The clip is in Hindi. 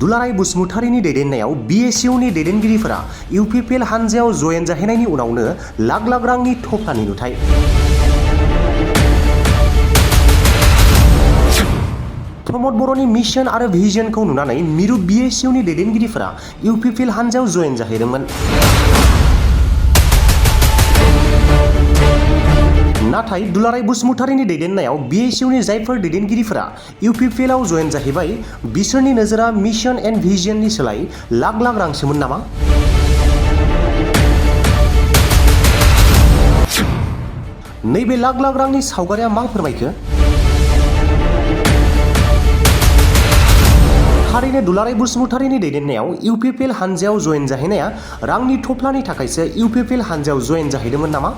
दुलाराय बसुमतारीनि दैदेननायाव BSUनि दैदेनगिरिफोरा UPPL हानजायाव जयेन जाहैनायनि उनावनो लाख लाख रांनि थफ्लानि नुथाय। प्रमद बर'नि मिशन आरो भिजनखौ नुनानै मिरु BSUनि दैदेनगिरिफोरा UPPL हानजायाव जयेन जाहैदोंमोन। नाथाय दुलाराय बसुमतारीनि दैदेननायाव BSUनि जायफोर दैदेनगिरिफोरा UPPL आव जयेन जाहैबाय बिसोरनि नोजोरा मिशन एन्ड भिजननि सोलाय लाख लाख रांसोमोन नामा? नैबे लाख लाख रांनि सावगारिया मा फोरमायखो? थारैनो दुलाराय बसुमतारीनि दैदेननायाव UPPL हानजायाव जयेन जाहैनाया रांनि थफ्लानि थाखायसो UPPL हानजायाव जयेन जाहैदोंमोन नामा?